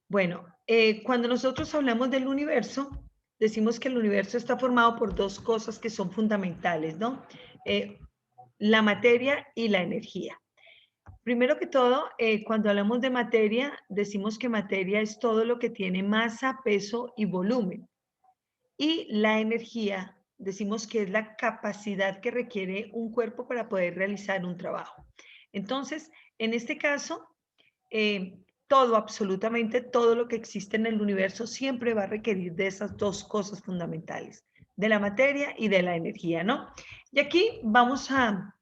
Bueno, cuando nosotros hablamos del universo, decimos que el universo está formado por dos cosas que son fundamentales, ¿no? Eh, la materia y la energía. Primero que todo, cuando hablamos de materia, decimos que materia es todo lo que tiene masa, peso y volumen. Y la energía, decimos que es la capacidad que requiere un cuerpo para poder realizar un trabajo. Entonces, en este caso, todo, absolutamente todo lo que existe en el universo siempre va a requerir de esas dos cosas fundamentales, de la materia y de la energía, ¿no? Y aquí vamos a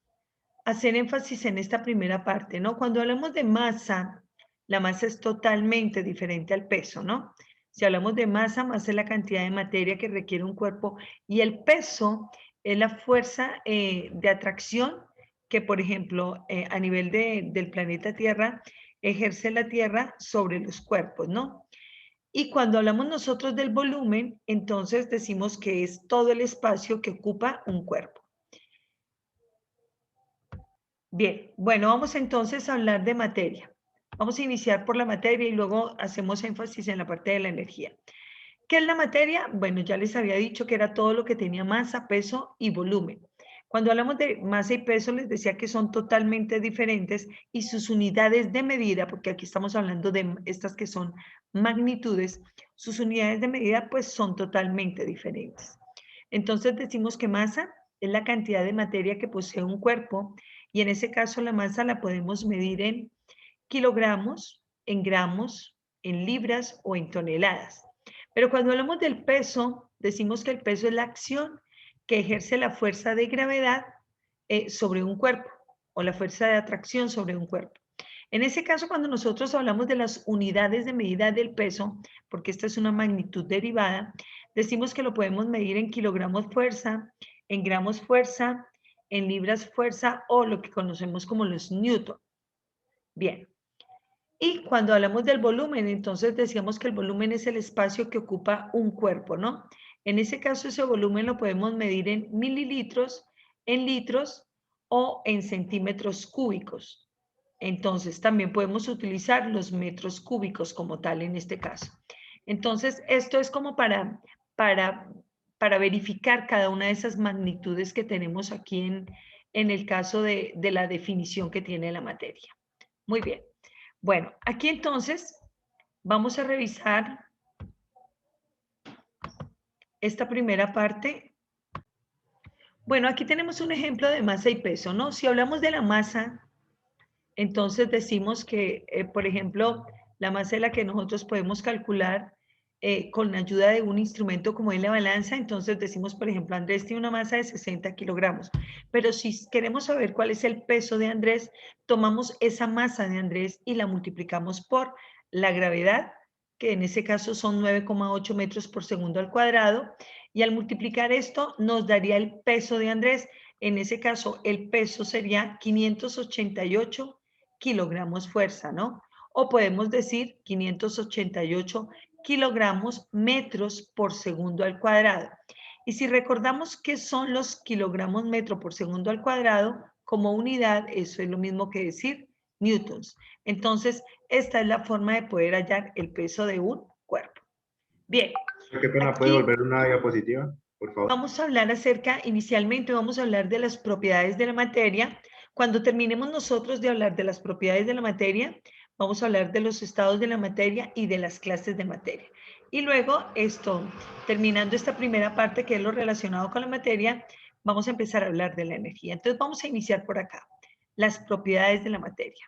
hacer énfasis en esta primera parte, ¿no? Cuando hablamos de masa, la masa es totalmente diferente al peso, ¿no? Si hablamos de masa, masa es la cantidad de materia que requiere un cuerpo y el peso es la fuerza de atracción que, por ejemplo, a nivel del planeta Tierra, ejerce la Tierra sobre los cuerpos, ¿no? Y cuando hablamos nosotros del volumen, entonces decimos que es todo el espacio que ocupa un cuerpo. Bien, bueno, vamos entonces a hablar de materia. Vamos a iniciar por la materia y luego hacemos énfasis en la parte de la energía. ¿Qué es la materia? Bueno, ya les había dicho que era todo lo que tenía masa, peso y volumen. Cuando hablamos de masa y peso, les decía que son totalmente diferentes y sus unidades de medida, porque aquí estamos hablando de estas que son magnitudes, sus unidades de medida pues son totalmente diferentes. Entonces decimos que masa es la cantidad de materia que posee un cuerpo y en ese caso la masa la podemos medir en kilogramos, en gramos, en libras o en toneladas. Pero cuando hablamos del peso, decimos que el peso es la acción que ejerce la fuerza de gravedad sobre un cuerpo o la fuerza de atracción sobre un cuerpo. En ese caso, cuando nosotros hablamos de las unidades de medida del peso, porque esta es una magnitud derivada, decimos que lo podemos medir en kilogramos fuerza, en gramos fuerza, en libras fuerza o lo que conocemos como los newton. Bien. Y cuando hablamos del volumen, entonces decíamos que el volumen es el espacio que ocupa un cuerpo, ¿no? En ese caso, ese volumen lo podemos medir en mililitros, en litros o en centímetros cúbicos. Entonces, también podemos utilizar los metros cúbicos como tal en este caso. Entonces, esto es como para, para verificar cada una de esas magnitudes que tenemos aquí en el caso de la definición que tiene la materia. Muy bien. Bueno, aquí entonces vamos a revisar esta primera parte. Bueno, aquí tenemos un ejemplo de masa y peso, ¿no? Si hablamos de la masa, entonces decimos que, por ejemplo, la masa es la que nosotros podemos calcular con la ayuda de un instrumento como es la balanza. Entonces decimos, por ejemplo, Andrés tiene una masa de 60 kilogramos. Pero si queremos saber cuál es el peso de Andrés, tomamos esa masa de Andrés y la multiplicamos por la gravedad, que en ese caso son 9,8 metros por segundo al cuadrado. Y al multiplicar esto nos daría el peso de Andrés. En ese caso, el peso sería 588 kilogramos fuerza, ¿no? O podemos decir 588 kilogramos metros por segundo al cuadrado. Y si recordamos qué son los kilogramos metro por segundo al cuadrado, como unidad, eso es lo mismo que decir newtons. Entonces, esta es la forma de poder hallar el peso de un cuerpo. Bien, Qué pena, ¿puede aquí volver una diapositiva, por favor? vamos a hablar acerca, inicialmente vamos a hablar de las propiedades de la materia. Cuando terminemos nosotros de hablar de las propiedades de la materia, vamos a hablar de los estados de la materia y de las clases de materia. Y luego esto, terminando esta primera parte que es lo relacionado con la materia, vamos a empezar a hablar de la energía. Entonces vamos a iniciar por acá, las propiedades de la materia.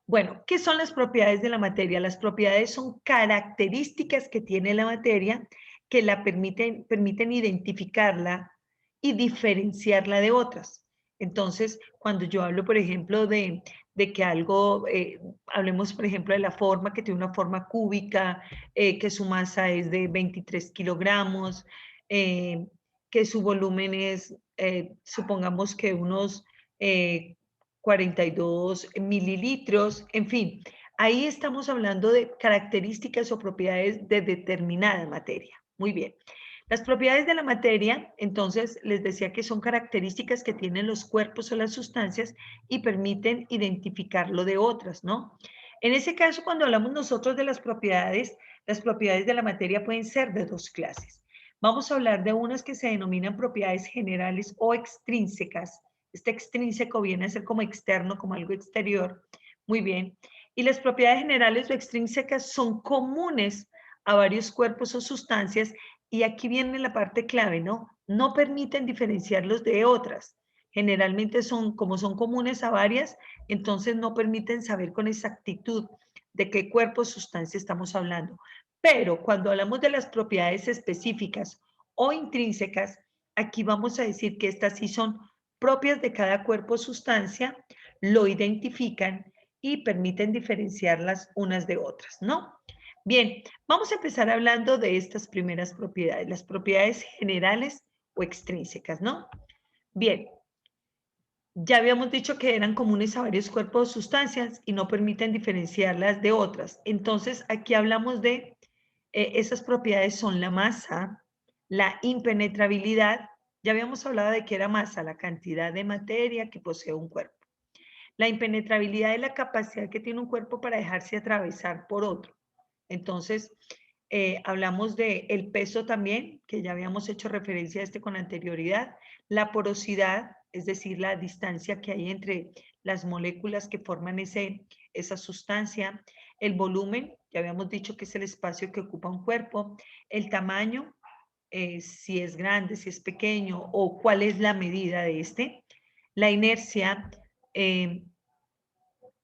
Bueno, ¿qué son las propiedades de la materia? Las propiedades son características que tiene la materia que la permiten identificarla y diferenciarla de otras. Entonces, cuando yo hablo, por ejemplo, de que algo, hablemos, por ejemplo, de la forma, que tiene una forma cúbica, que su masa es de 23 kilogramos, eh, que su volumen es, supongamos que unos 42 mililitros, en fin, ahí estamos hablando de características o propiedades de determinada materia. Muy bien. Las propiedades de la materia, entonces, les decía que son características que tienen los cuerpos o las sustancias y permiten identificarlo de otras, ¿no? En ese caso, cuando hablamos nosotros de las propiedades de la materia pueden ser de dos clases. Vamos a hablar de unas que se denominan propiedades generales o extrínsecas. Este extrínseco viene a ser como externo, como algo exterior. Muy bien. Y las propiedades generales o extrínsecas son comunes a varios cuerpos o sustancias. Y aquí viene la parte clave, ¿no? No permiten diferenciarlos de otras. Generalmente como son comunes a varias, entonces no permiten saber con exactitud de qué cuerpo o sustancia estamos hablando. Pero cuando hablamos de las propiedades específicas o intrínsecas, aquí vamos a decir que estas sí son propias de cada cuerpo o sustancia, lo identifican y permiten diferenciarlas unas de otras, ¿no? Bien, vamos a empezar hablando de estas primeras propiedades, las propiedades generales o extrínsecas, ¿no? Bien, ya habíamos dicho que eran comunes a varios cuerpos o sustancias y no permiten diferenciarlas de otras. Entonces, aquí hablamos de esas propiedades son la masa, la impenetrabilidad. Ya habíamos hablado de que era masa, la cantidad de materia que posee un cuerpo. La impenetrabilidad es la capacidad que tiene un cuerpo para dejarse atravesar por otro. Entonces, hablamos de el peso también, que ya habíamos hecho referencia a este con anterioridad, la porosidad, es decir, la distancia que hay entre las moléculas que forman esa sustancia, el volumen, ya habíamos dicho que es el espacio que ocupa un cuerpo, el tamaño, si es grande, si es pequeño o cuál es la medida de este, la inercia,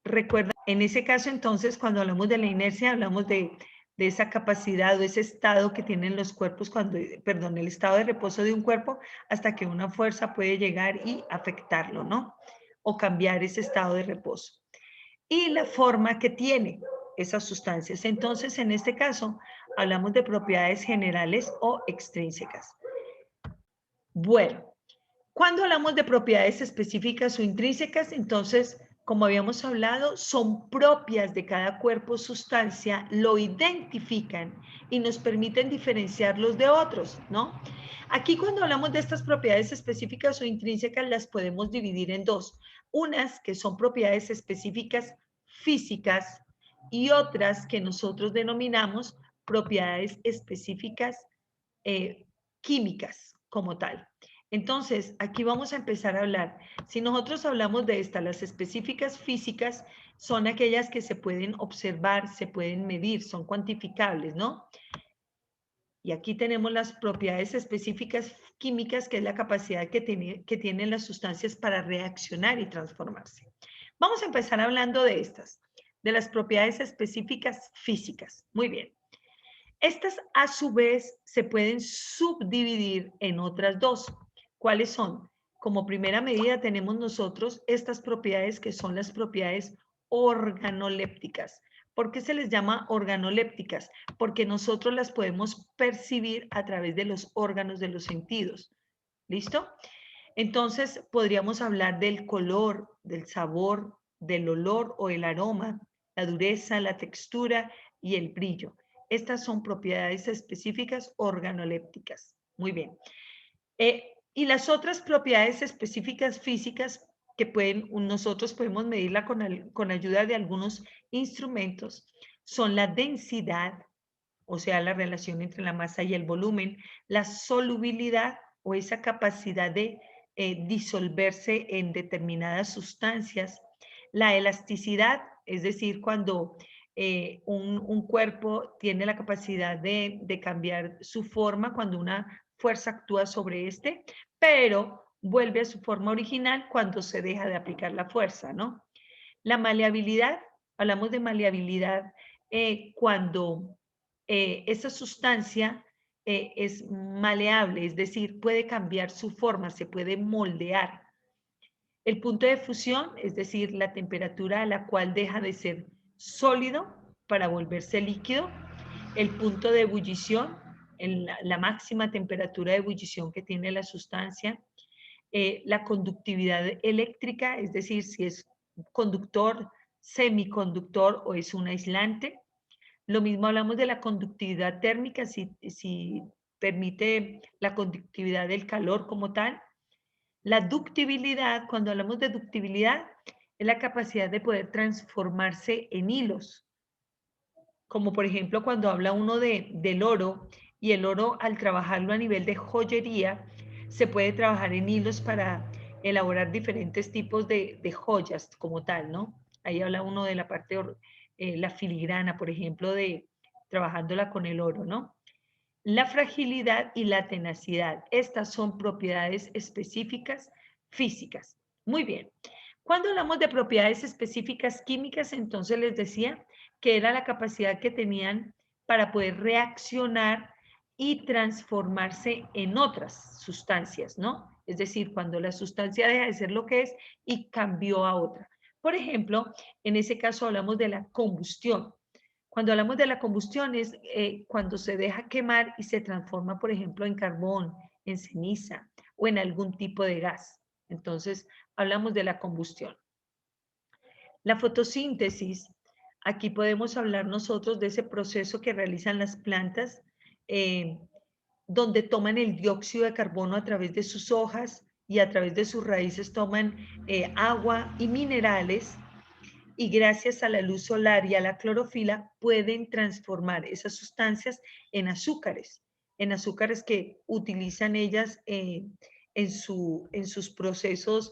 recuerda, en ese caso entonces cuando hablamos de la inercia hablamos de esa capacidad o ese estado que tienen los cuerpos cuando, perdón, el estado de reposo de un cuerpo hasta que una fuerza puede llegar y afectarlo, ¿no? O cambiar ese estado de reposo. Y la forma que tiene esas sustancias. Entonces, en este caso, hablamos de propiedades generales o extrínsecas. Bueno, cuando hablamos de propiedades específicas o intrínsecas, entonces, como habíamos hablado, son propias de cada cuerpo o sustancia, lo identifican y nos permiten diferenciarlos de otros, ¿no? Aquí cuando hablamos de estas propiedades específicas o intrínsecas, las podemos dividir en dos. Unas que son propiedades específicas físicas y otras que nosotros denominamos propiedades específicas químicas como tal. Entonces, aquí vamos a empezar a hablar. Si nosotros hablamos de estas, las específicas físicas son aquellas que se pueden observar, se pueden medir, son cuantificables, ¿no? Y aquí tenemos las propiedades específicas químicas, que es la capacidad que tienen las sustancias para reaccionar y transformarse. Vamos a empezar hablando de estas, de las propiedades específicas físicas. Muy bien. Estas a su vez se pueden subdividir en otras dos. ¿Cuáles son? Como primera medida tenemos nosotros estas propiedades que son las propiedades organolépticas. ¿Por qué se les llama organolépticas? Porque nosotros las podemos percibir a través de los órganos de los sentidos. ¿Listo? Entonces podríamos hablar del color, del sabor, del olor o el aroma, la dureza, la textura y el brillo. Estas son propiedades específicas organolépticas. Muy bien. Y las otras propiedades específicas físicas que nosotros podemos medirla con ayuda de algunos instrumentos son la densidad, o sea, la relación entre la masa y el volumen, la solubilidad o esa capacidad de disolverse en determinadas sustancias, la elasticidad, es decir, cuando un cuerpo tiene la capacidad de cambiar su forma cuando una fuerza actúa sobre este, pero vuelve a su forma original cuando se deja de aplicar la fuerza, ¿no? La maleabilidad, hablamos de maleabilidad cuando esa sustancia es maleable, es decir, puede cambiar su forma, se puede moldear. El punto de fusión, es decir, la temperatura a la cual deja de ser sólido para volverse líquido. El punto de ebullición, la máxima temperatura de ebullición que tiene la sustancia. La conductividad eléctrica, es decir, si es conductor, semiconductor o es un aislante. Lo mismo hablamos de la conductividad térmica, si permite la conductividad del calor como tal. La ductibilidad, cuando hablamos de ductibilidad, es la capacidad de poder transformarse en hilos. Como por ejemplo cuando habla uno del oro, y el oro al trabajarlo a nivel de joyería, se puede trabajar en hilos para elaborar diferentes tipos de joyas como tal, ¿no? Ahí habla uno de la parte, la filigrana, por ejemplo, de trabajándola con el oro, ¿no? La fragilidad y la tenacidad. Estas son propiedades específicas físicas. Muy bien. Cuando hablamos de propiedades específicas químicas, entonces les decía que era la capacidad que tenían para poder reaccionar y transformarse en otras sustancias, ¿no? Es decir, cuando la sustancia deja de ser lo que es y cambió a otra. Por ejemplo, en ese caso hablamos de la combustión. Cuando hablamos de la combustión es cuando se deja quemar y se transforma, por ejemplo, en carbón, en ceniza o en algún tipo de gas. Entonces, hablamos de la combustión. La fotosíntesis, aquí podemos hablar nosotros de ese proceso que realizan las plantas, eh, donde toman el dióxido de carbono a través de sus hojas y a través de sus raíces toman agua y minerales, y gracias a la luz solar y a la clorofila pueden transformar esas sustancias en azúcares que utilizan ellas en sus procesos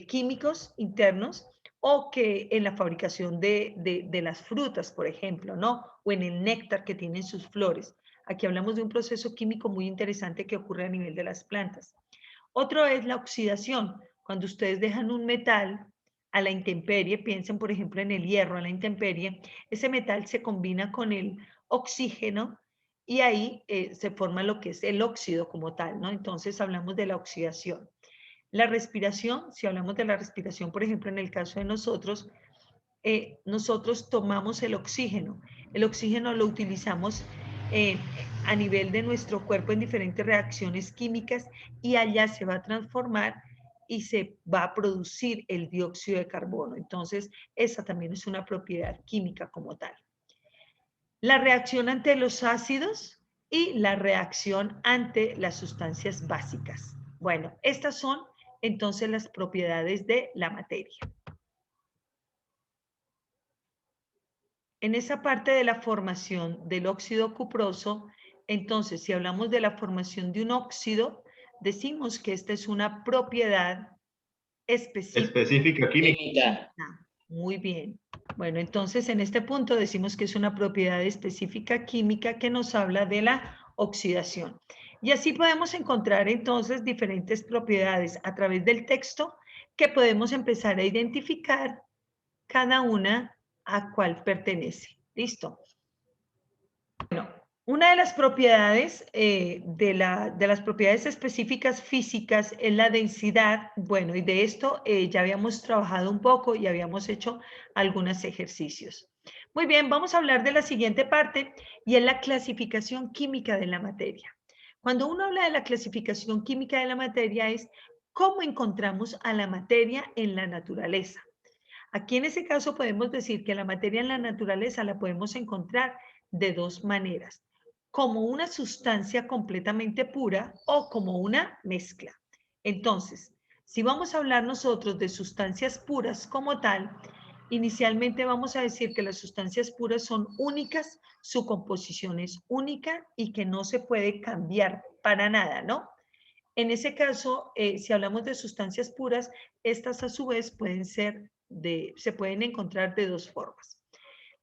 químicos internos, o que en la fabricación de las frutas, por ejemplo, ¿no? O en el néctar que tienen sus flores. Aquí hablamos de un proceso químico muy interesante que ocurre a nivel de las plantas. Otro es la oxidación. Cuando ustedes dejan un metal a la intemperie, piensen por ejemplo en el hierro a la intemperie, ese metal se combina con el oxígeno y ahí se forma lo que es el óxido como tal, ¿no? Entonces hablamos de la oxidación. La respiración, si hablamos de la respiración, por ejemplo, en el caso de nosotros tomamos el oxígeno. El oxígeno lo utilizamos eh, a nivel de nuestro cuerpo en diferentes reacciones químicas y allá se va a transformar y se va a producir el dióxido de carbono. Entonces, esa también es una propiedad química como tal. La reacción ante los ácidos y la reacción ante las sustancias básicas. Bueno, estas son entonces las propiedades de la materia. En esa parte de la formación del óxido cuproso, entonces, si hablamos de la formación de un óxido, decimos que esta es una propiedad Específica química. Muy bien. Bueno, entonces en este punto decimos que es una propiedad específica química que nos habla de la oxidación. Y así podemos encontrar entonces diferentes propiedades a través del texto que podemos empezar a identificar cada una a cuál pertenece. ¿Listo? Bueno, una de las propiedades, de las propiedades específicas físicas es la densidad. Bueno, y de esto ya habíamos trabajado un poco y habíamos hecho algunos ejercicios. Muy bien, vamos a hablar de la siguiente parte y es la clasificación química de la materia. Cuando uno habla de la clasificación química de la materia es cómo encontramos a la materia en la naturaleza. Aquí en ese caso podemos decir que la materia en la naturaleza la podemos encontrar de dos maneras, como una sustancia completamente pura o como una mezcla. Entonces, si vamos a hablar nosotros de sustancias puras como tal, inicialmente vamos a decir que las sustancias puras son únicas, su composición es única y que no se puede cambiar para nada, ¿no? En ese caso, si hablamos de sustancias puras, estas a su vez se pueden encontrar de dos formas.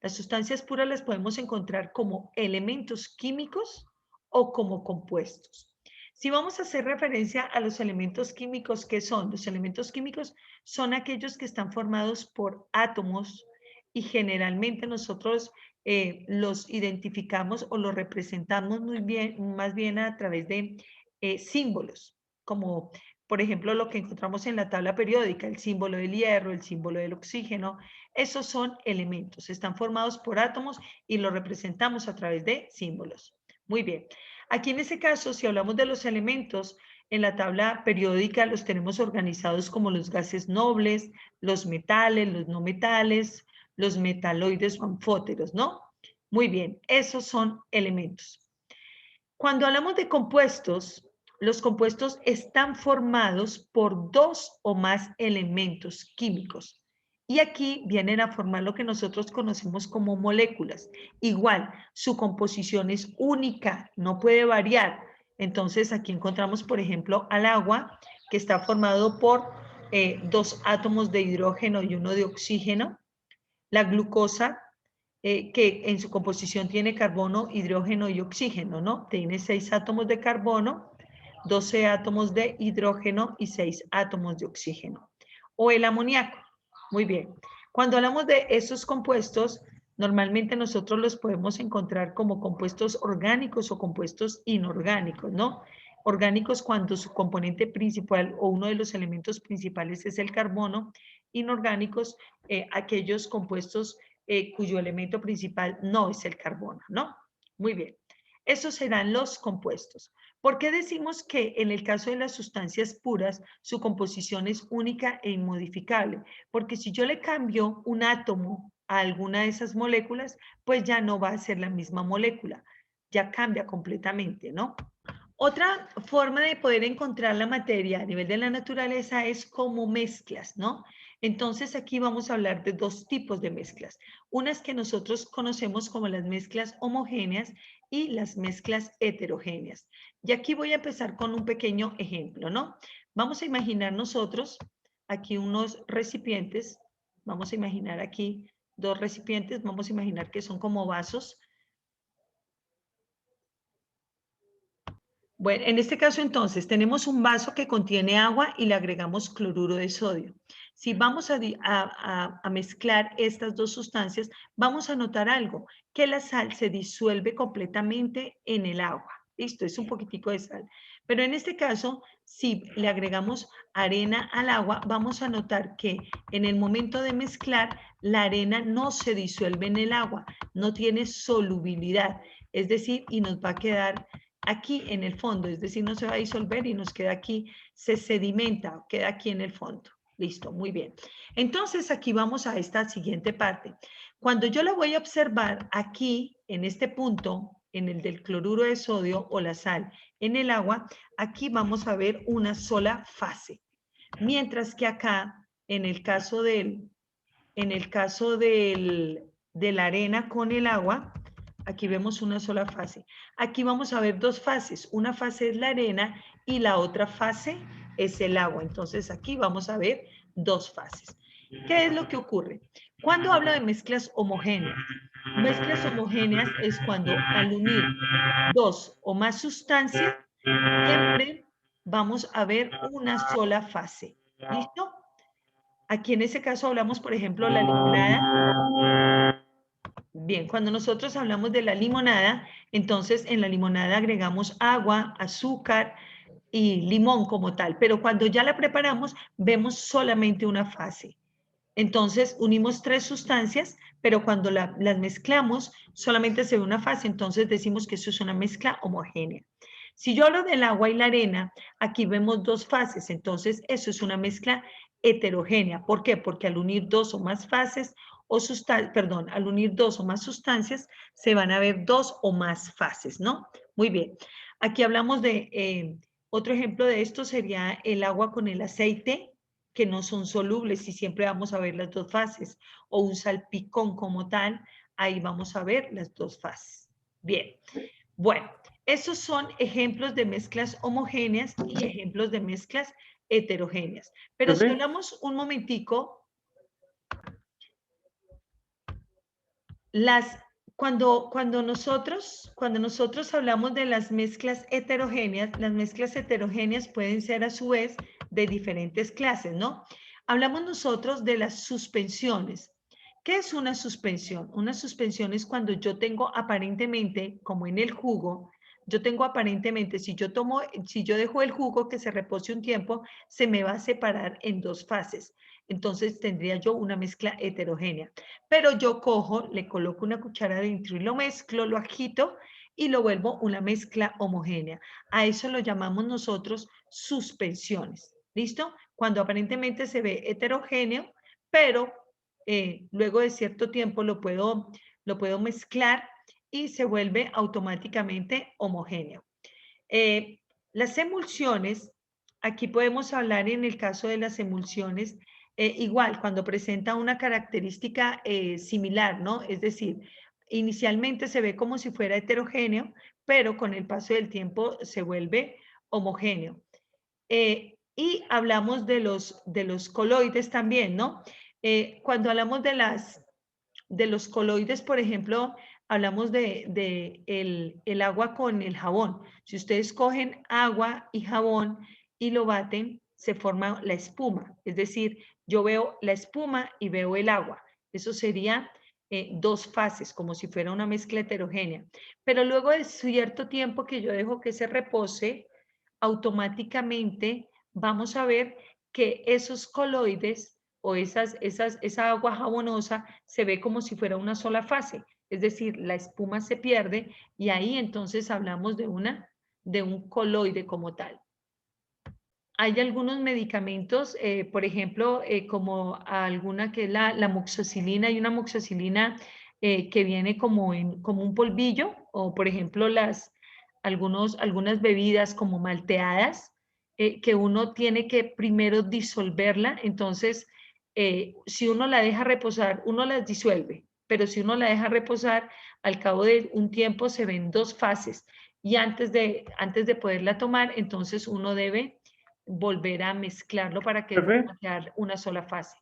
Las sustancias puras las podemos encontrar como elementos químicos o como compuestos. Si vamos a hacer referencia a los elementos químicos, ¿qué son? Los elementos químicos son aquellos que están formados por átomos y generalmente nosotros los identificamos o los representamos más bien a través de símbolos, como por ejemplo lo que encontramos en la tabla periódica, el símbolo del hierro, el símbolo del oxígeno. Esos son elementos, están formados por átomos y los representamos a través de símbolos. Muy bien. Aquí en ese caso, si hablamos de los elementos, en la tabla periódica los tenemos organizados como los gases nobles, los metales, los no metales, los metaloides o anfóteros, ¿no? Muy bien, esos son elementos. Cuando hablamos de compuestos, los compuestos están formados por dos o más elementos químicos. Y aquí vienen a formar lo que nosotros conocemos como moléculas. Igual, su composición es única, no puede variar. Entonces, aquí encontramos, por ejemplo, al agua, que está formado por 2 átomos de hidrógeno y 1 de oxígeno. La glucosa, que en su composición tiene carbono, hidrógeno y oxígeno, ¿no? Tiene 6 átomos de carbono, 12 átomos de hidrógeno y 6 átomos de oxígeno. O el amoníaco. Muy bien. Cuando hablamos de esos compuestos, normalmente nosotros los podemos encontrar como compuestos orgánicos o compuestos inorgánicos, ¿no? Orgánicos cuando su componente principal o uno de los elementos principales es el carbono. Inorgánicos, aquellos compuestos cuyo elemento principal no es el carbono, ¿no? Muy bien. Esos serán los compuestos. ¿Por qué decimos que en el caso de las sustancias puras, su composición es única e inmodificable? Porque si yo le cambio un átomo a alguna de esas moléculas, pues ya no va a ser la misma molécula, ya cambia completamente, ¿no? Otra forma de poder encontrar la materia a nivel de la naturaleza es como mezclas, ¿no? Entonces aquí vamos a hablar de 2 tipos de mezclas. Unas que nosotros conocemos como las mezclas homogéneas y las mezclas heterogéneas. Y aquí voy a empezar con un pequeño ejemplo, ¿no? Vamos a imaginar nosotros aquí unos recipientes. Vamos a imaginar aquí 2 recipientes. Vamos a imaginar que son como vasos. Bueno, en este caso entonces tenemos un vaso que contiene agua y le agregamos cloruro de sodio. Si vamos a mezclar estas 2 sustancias, vamos a notar algo, que la sal se disuelve completamente en el agua. Listo, es un poquitico de sal. Pero en este caso, si le agregamos arena al agua, vamos a notar que en el momento de mezclar, la arena no se disuelve en el agua, no tiene solubilidad, es decir, y nos va a quedar aquí en el fondo, es decir, no se va a disolver y nos queda aquí, se sedimenta, queda aquí en el fondo. Listo, muy bien. Entonces aquí vamos a esta siguiente parte. Cuando yo la voy a observar aquí, en este punto, en el del cloruro de sodio o la sal en el agua, aquí vamos a ver una sola fase. Mientras que acá, en el caso de la arena con el agua, aquí vemos una sola fase. Aquí vamos a ver 2 fases. Una fase es la arena y la otra fase es el agua. Entonces aquí vamos a ver 2 fases. ¿Qué es lo que ocurre? Cuando hablo de mezclas homogéneas, mezclas homogéneas es cuando al unir 2 o más sustancias, siempre vamos a ver una sola fase. ¿Listo? Aquí en ese caso hablamos, por ejemplo, la limonada. Bien, cuando nosotros hablamos de la limonada, entonces en la limonada agregamos agua, azúcar y limón como tal, pero cuando ya la preparamos, vemos solamente una fase. Entonces unimos 3 sustancias, pero cuando las mezclamos, solamente se ve una fase, entonces decimos que eso es una mezcla homogénea. Si yo hablo del agua y la arena, aquí vemos 2 fases, entonces eso es una mezcla heterogénea. ¿Por qué? Porque al unir 2 o más fases, al unir 2 o más sustancias, se van a ver 2 o más fases, ¿no? Muy bien. Aquí hablamos de, otro ejemplo de esto sería el agua con el aceite, que no son solubles y siempre vamos a ver las 2 fases, o un salpicón como tal, ahí vamos a ver las 2 fases. Bien, bueno, esos son ejemplos de mezclas homogéneas y ejemplos de mezclas heterogéneas. Pero si hablamos un momentico, cuando nosotros hablamos de las mezclas heterogéneas pueden ser a su vez de diferentes clases, ¿no? Hablamos nosotros de las suspensiones. ¿Qué es una suspensión? Una suspensión es cuando yo tengo aparentemente, como en el jugo, yo tengo aparentemente, si yo dejo el jugo que se repose un tiempo, se me va a separar en 2 fases. Entonces tendría yo una mezcla heterogénea. Pero yo cojo, le coloco una cuchara adentro y lo mezclo, lo agito y lo vuelvo una mezcla homogénea. A eso lo llamamos nosotros suspensiones. ¿Listo? Cuando aparentemente se ve heterogéneo, pero luego de cierto tiempo lo puedo mezclar y se vuelve automáticamente homogéneo. Las emulsiones, aquí podemos hablar en el caso de las emulsiones igual, cuando presenta una característica similar, ¿no? Es decir, inicialmente se ve como si fuera heterogéneo, pero con el paso del tiempo se vuelve homogéneo. Y hablamos de los coloides también, ¿no? Cuando hablamos de los coloides, por ejemplo, hablamos de el agua con el jabón. Si ustedes cogen agua y jabón y lo baten, se forma la espuma. Es decir, yo veo la espuma y veo el agua. Eso sería dos fases, como si fuera una mezcla heterogénea. Pero luego de cierto tiempo que yo dejo que se repose, automáticamente vamos a ver que esos coloides o esa agua jabonosa se ve como si fuera una sola fase, es decir, la espuma se pierde y ahí entonces hablamos de un coloide como tal. Hay algunos medicamentos, por ejemplo, como alguna que es la amoxicilina, hay una amoxicilina que viene como un polvillo, o por ejemplo algunas bebidas como malteadas, que uno tiene que primero disolverla, entonces si uno la deja reposar, uno las disuelve, pero si uno la deja reposar, al cabo de un tiempo se ven dos fases, y antes de poderla tomar, entonces uno debe volver a mezclarlo para que vuelva a quedar una sola fase.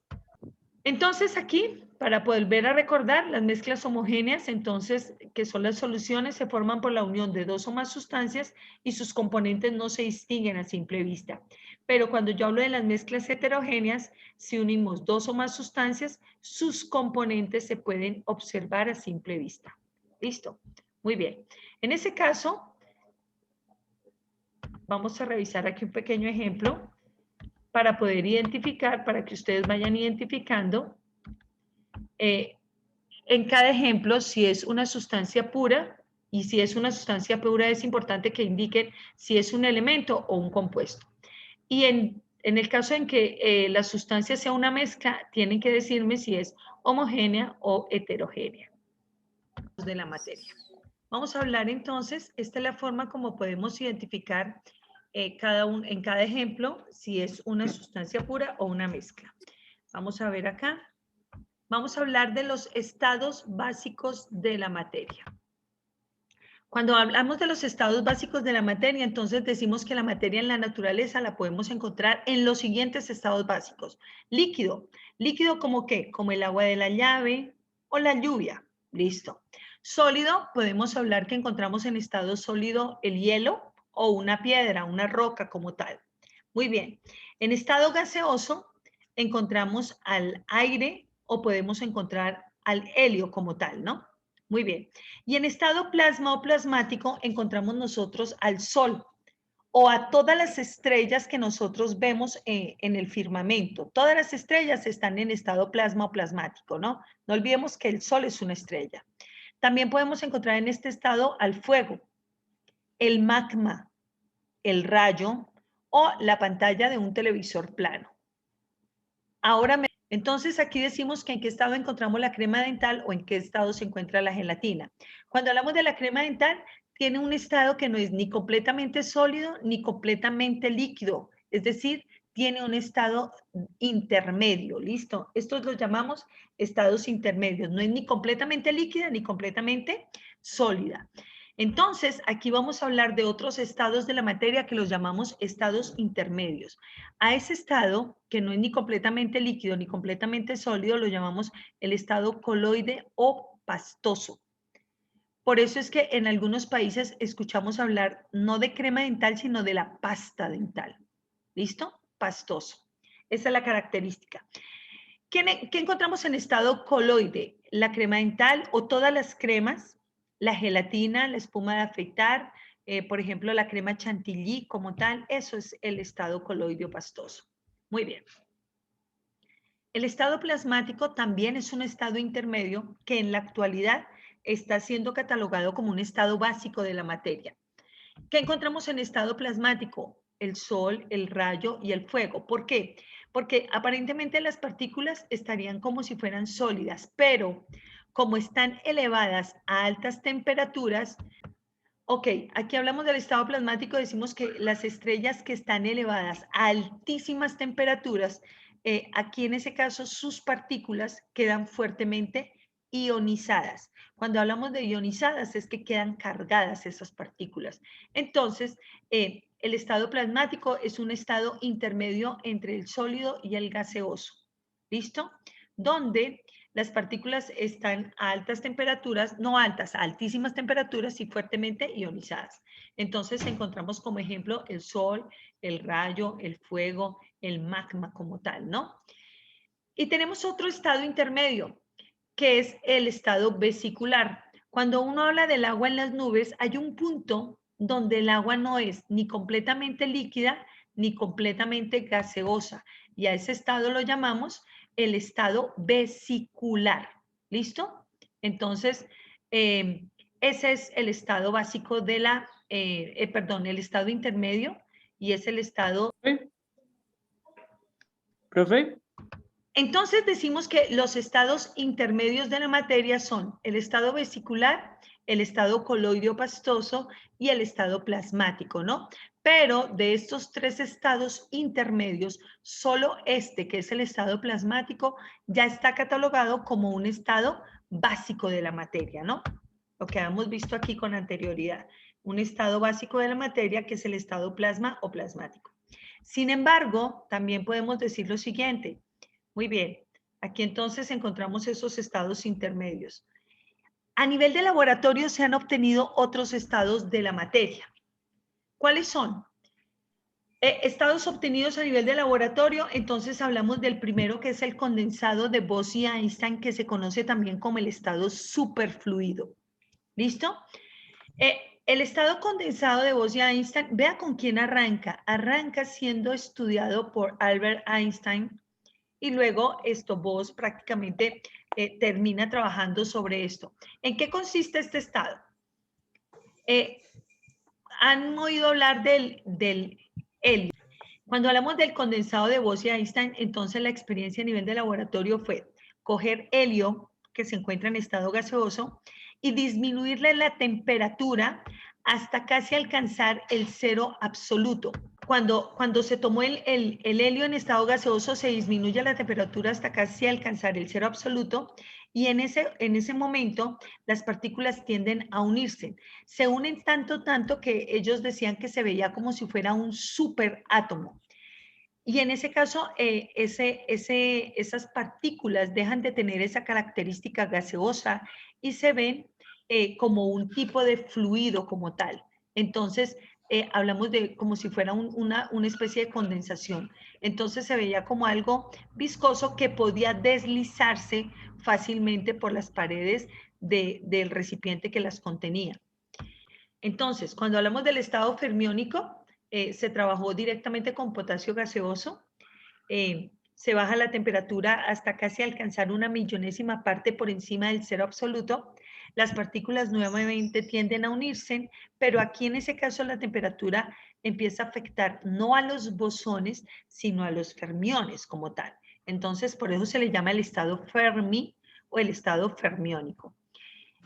Entonces aquí, para volver a recordar, las mezclas homogéneas, entonces, que son las soluciones, se forman por la unión de dos o más sustancias y sus componentes no se distinguen a simple vista. Pero cuando yo hablo de las mezclas heterogéneas, si unimos dos o más sustancias, sus componentes se pueden observar a simple vista. ¿Listo? Muy bien. En ese caso, vamos a revisar aquí un pequeño ejemplo para poder identificar, para que ustedes vayan identificando en cada ejemplo si es una sustancia pura, y si es una sustancia pura es importante que indiquen si es un elemento o un compuesto. Y en el caso en que la sustancia sea una mezcla, tienen que decirme si es homogénea o heterogénea de la materia. Vamos a hablar entonces, esta es la forma como podemos identificar en cada ejemplo si es una sustancia pura o una mezcla. Vamos a ver acá. Vamos a hablar de los estados básicos de la materia. Cuando hablamos de los estados básicos de la materia, entonces decimos que la materia en la naturaleza la podemos encontrar en los siguientes estados básicos. Líquido. ¿Líquido como qué? Como el agua de la llave o la lluvia. Listo. Sólido, podemos hablar que encontramos en estado sólido el hielo o una piedra, una roca como tal. Muy bien. En estado gaseoso encontramos al aire o podemos encontrar al helio como tal, ¿no? Muy bien. Y en estado plasma o plasmático encontramos nosotros al Sol o a todas las estrellas que nosotros vemos en el firmamento. Todas las estrellas están en estado plasma o plasmático, ¿no? No olvidemos que el Sol es una estrella. También podemos encontrar en este estado al fuego, el magma, el rayo o la pantalla de un televisor plano. Ahora, entonces aquí decimos que en qué estado encontramos la crema dental o en qué estado se encuentra la gelatina. Cuando hablamos de la crema dental, tiene un estado que no es ni completamente sólido ni completamente líquido, es decir, tiene un estado intermedio, ¿listo? Estos los llamamos estados intermedios, no es ni completamente líquida ni completamente sólida. Entonces, aquí vamos a hablar de otros estados de la materia que los llamamos estados intermedios. A ese estado, que no es ni completamente líquido ni completamente sólido, lo llamamos el estado coloide o pastoso. Por eso es que en algunos países escuchamos hablar no de crema dental, sino de la pasta dental. ¿Listo? Pastoso. Esa es la característica. ¿Qué encontramos en estado coloide? La crema dental o todas las cremas, la gelatina, la espuma de afeitar, por ejemplo, la crema chantilly como tal, eso es el estado coloide o pastoso. Muy bien. El estado plasmático también es un estado intermedio que en la actualidad está siendo catalogado como un estado básico de la materia. ¿Qué encontramos en estado plasmático? El sol, el rayo y el fuego. ¿Por qué? Porque aparentemente las partículas estarían como si fueran sólidas, pero como están elevadas a altas temperaturas, ok, aquí hablamos del estado plasmático, decimos que las estrellas que están elevadas a altísimas temperaturas aquí en ese caso sus partículas quedan fuertemente ionizadas. Cuando hablamos de ionizadas es que quedan cargadas esas partículas. Entonces, el estado plasmático es un estado intermedio entre el sólido y el gaseoso. ¿Listo? Donde las partículas están a altas temperaturas, no altas, a altísimas temperaturas y fuertemente ionizadas. Entonces encontramos como ejemplo el sol, el rayo, el fuego, el magma como tal, ¿no? Y tenemos otro estado intermedio, que es el estado vesicular. Cuando uno habla del agua en las nubes, hay un punto donde el agua no es ni completamente líquida ni completamente gaseosa. Y a ese estado lo llamamos el estado vesicular. ¿Listo? Entonces, ese es el estado básico de la, perdón, el estado intermedio y es el estado... ¿Profe? Entonces decimos que los estados intermedios de la materia son el estado vesicular, el estado coloideo pastoso y el estado plasmático, ¿no? Pero de estos tres estados intermedios, solo este, que es el estado plasmático, ya está catalogado como un estado básico de la materia, ¿no? Lo que hemos visto aquí con anterioridad. Un estado básico de la materia que es el estado plasma o plasmático. Sin embargo, también podemos decir lo siguiente. Muy bien, aquí entonces encontramos esos estados intermedios. A nivel de laboratorio se han obtenido otros estados de la materia. ¿Cuáles son? Estados obtenidos a nivel de laboratorio, entonces hablamos del primero que es el condensado de Bose-Einstein, que se conoce también como el estado superfluido. ¿Listo? El estado condensado de Bose-Einstein, vea con quién arranca. Arranca siendo estudiado por Albert Einstein, y luego Bose prácticamente termina trabajando sobre esto. ¿En qué consiste este estado? ¿Han oído hablar del helio? Cuando hablamos del condensado de Bose-Einstein, entonces la experiencia a nivel de laboratorio fue coger helio, que se encuentra en estado gaseoso, y disminuirle la temperatura hasta casi alcanzar el cero absoluto. Cuando se tomó el helio en estado gaseoso, se disminuye la temperatura hasta casi alcanzar el cero absoluto, y en ese momento las partículas tienden a unirse. Se unen tanto que ellos decían que se veía como si fuera un superátomo. Y en ese caso, esas partículas dejan de tener esa característica gaseosa y se ven como un tipo de fluido como tal. Entonces, hablamos de como si fuera una especie de condensación. Entonces se veía como algo viscoso que podía deslizarse fácilmente por las paredes del recipiente que las contenía. Entonces, cuando hablamos del estado fermiónico, se trabajó directamente con potasio gaseoso. Se baja la temperatura hasta casi alcanzar una millonésima parte por encima del cero absoluto. Las partículas nuevamente tienden a unirse, pero aquí en ese caso la temperatura empieza a afectar no a los bosones, sino a los fermiones como tal. Entonces, por eso se le llama el estado Fermi o el estado fermiónico.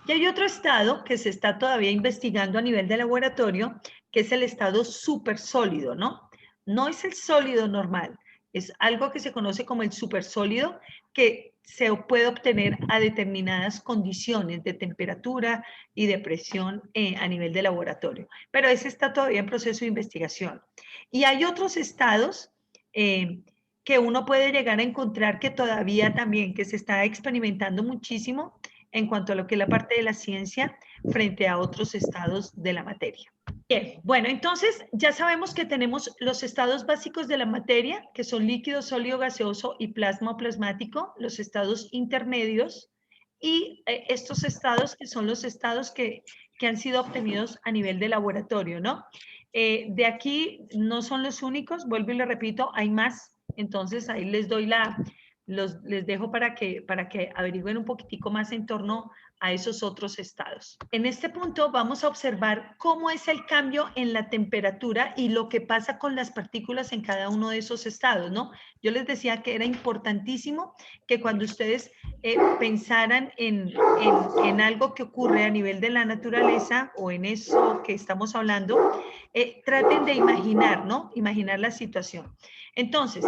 Y hay otro estado que se está todavía investigando a nivel de laboratorio, que es el estado supersólido, ¿no? No es el sólido normal, es algo que se conoce como el supersólido, que se puede obtener a determinadas condiciones de temperatura y de presión a nivel de laboratorio. Pero ese está todavía en proceso de investigación. Y hay otros estados que uno puede llegar a encontrar que todavía también, que se está experimentando muchísimo, en cuanto a lo que es la parte de la ciencia frente a otros estados de la materia. Bien, bueno, entonces ya sabemos que tenemos los estados básicos de la materia, que son líquido, sólido, gaseoso y plasma o plasmático, los estados intermedios y estos estados que son los estados que han sido obtenidos a nivel de laboratorio, ¿no? De aquí no son los únicos, vuelvo y le repito, hay más, entonces ahí les doy les dejo para que averigüen un poquitico más en torno a esos otros estados. En este punto vamos a observar cómo es el cambio en la temperatura y lo que pasa con las partículas en cada uno de esos estados, ¿no? Yo les decía que era importantísimo que cuando ustedes pensaran en algo que ocurre a nivel de la naturaleza o en eso que estamos hablando, traten de imaginar, ¿no? Imaginar la situación. Entonces,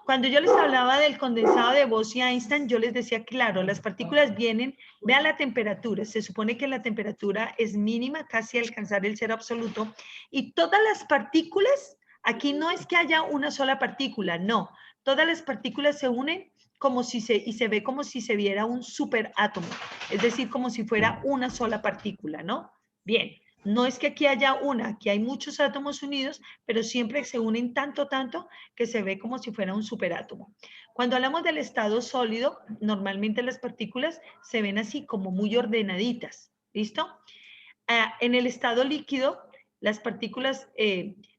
Cuando yo les hablaba del condensado de Bose-Einstein, yo les decía, claro, las partículas vienen, vean la temperatura, se supone que la temperatura es mínima, casi alcanzar el cero absoluto, y todas las partículas, aquí no es que haya una sola partícula, no, todas las partículas se unen y se ve como si se viera un superátomo, es decir, como si fuera una sola partícula, ¿no? Bien. No es que aquí haya una, aquí hay muchos átomos unidos, pero siempre se unen tanto que se ve como si fuera un superátomo. Cuando hablamos del estado sólido, normalmente las partículas se ven así como muy ordenaditas, ¿listo? En el estado líquido, las partículas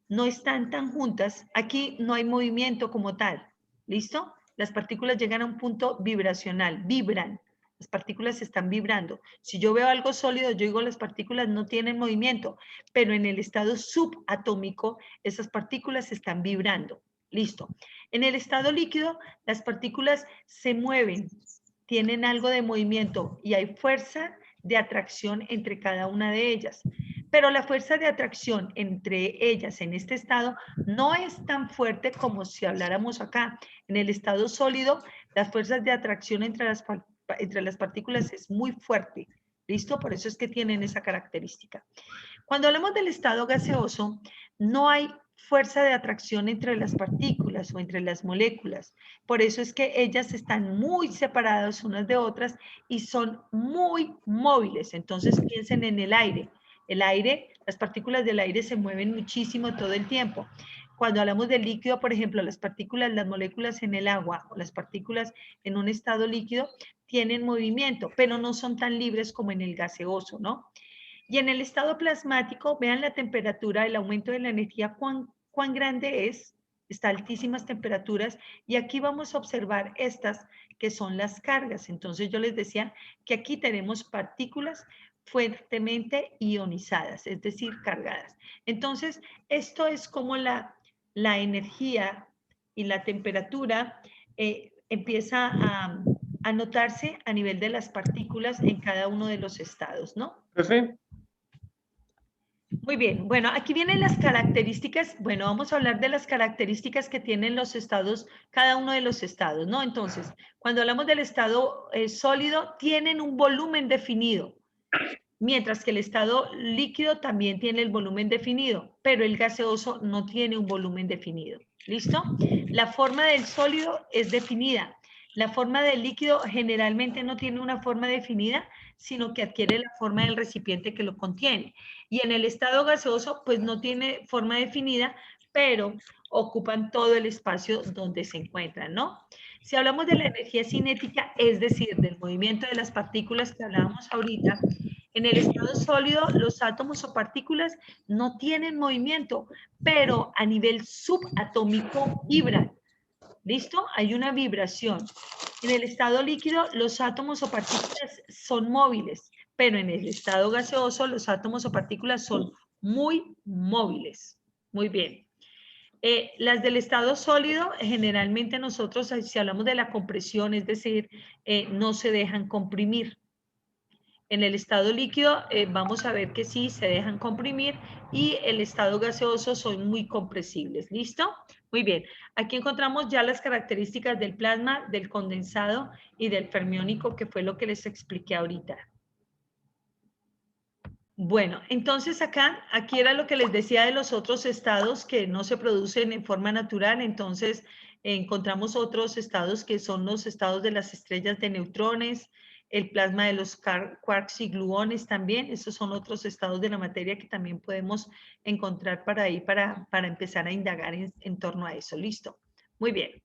no están tan juntas, aquí no hay movimiento como tal, ¿listo? Las partículas llegan a un punto vibracional, vibran. Las partículas están vibrando. Si yo veo algo sólido, yo digo las partículas no tienen movimiento, pero en el estado subatómico, esas partículas están vibrando. Listo. En el estado líquido, las partículas se mueven, tienen algo de movimiento y hay fuerza de atracción entre cada una de ellas. Pero la fuerza de atracción entre ellas en este estado no es tan fuerte como si habláramos acá. En el estado sólido, las fuerzas de atracción entre las partículas es muy fuerte. ¿Listo? Por eso es que tienen esa característica. Cuando hablamos del estado gaseoso, no hay fuerza de atracción entre las partículas o entre las moléculas. Por eso es que ellas están muy separadas unas de otras y son muy móviles. Entonces piensen en el aire. El aire, las partículas del aire se mueven muchísimo todo el tiempo. Cuando hablamos del líquido, por ejemplo, las partículas, las moléculas en el agua o las partículas en un estado líquido tienen movimiento, pero no son tan libres como en el gaseoso, ¿no? Y en el estado plasmático, vean la temperatura, el aumento de la energía, cuán grande es, está a altísimas temperaturas, y aquí vamos a observar estas que son las cargas. Entonces yo les decía que aquí tenemos partículas fuertemente ionizadas, es decir, cargadas. Entonces, esto es como la energía y la temperatura empieza a notarse a nivel de las partículas en cada uno de los estados, ¿no? Perfecto. Muy bien, bueno, aquí vienen las características, bueno, vamos a hablar de las características que tienen los estados, cada uno de los estados, ¿no? Entonces, cuando hablamos del estado sólido, tienen un volumen definido, mientras que el estado líquido también tiene el volumen definido, pero el gaseoso no tiene un volumen definido, ¿listo? La forma del sólido es definida, la forma del líquido generalmente no tiene una forma definida, sino que adquiere la forma del recipiente que lo contiene. Y en el estado gaseoso, pues no tiene forma definida, pero ocupan todo el espacio donde se encuentran, ¿no? Si hablamos de la energía cinética, es decir, del movimiento de las partículas que hablábamos ahorita, en el estado sólido, los átomos o partículas no tienen movimiento, pero a nivel subatómico vibran. ¿Listo? Hay una vibración. En el estado líquido, los átomos o partículas son móviles, pero en el estado gaseoso, los átomos o partículas son muy móviles. Muy bien. Las del estado sólido, generalmente nosotros, si hablamos de la compresión, es decir, no se dejan comprimir. En el estado líquido vamos a ver que sí se dejan comprimir y el estado gaseoso son muy compresibles. ¿Listo? Muy bien. Aquí encontramos ya las características del plasma, del condensado y del fermiónico, que fue lo que les expliqué ahorita. Bueno, entonces aquí era lo que les decía de los otros estados que no se producen en forma natural. Entonces encontramos otros estados que son los estados de las estrellas de neutrones, el plasma de los quarks y gluones también. Esos son otros estados de la materia que también podemos encontrar para ahí, para empezar a indagar en torno a eso. Listo. Muy bien.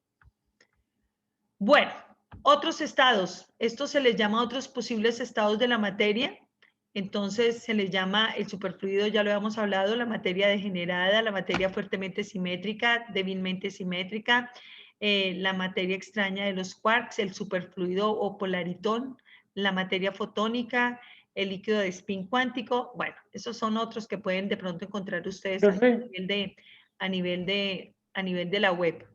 Bueno, otros estados. Esto se les llama otros posibles estados de la materia. Entonces se les llama el superfluido, ya lo habíamos hablado, la materia degenerada, la materia fuertemente simétrica, débilmente simétrica, la materia extraña de los quarks, el superfluido o polaritón, la materia fotónica, el líquido de spin cuántico. Bueno, esos son otros que pueden de pronto encontrar ustedes a nivel de la web.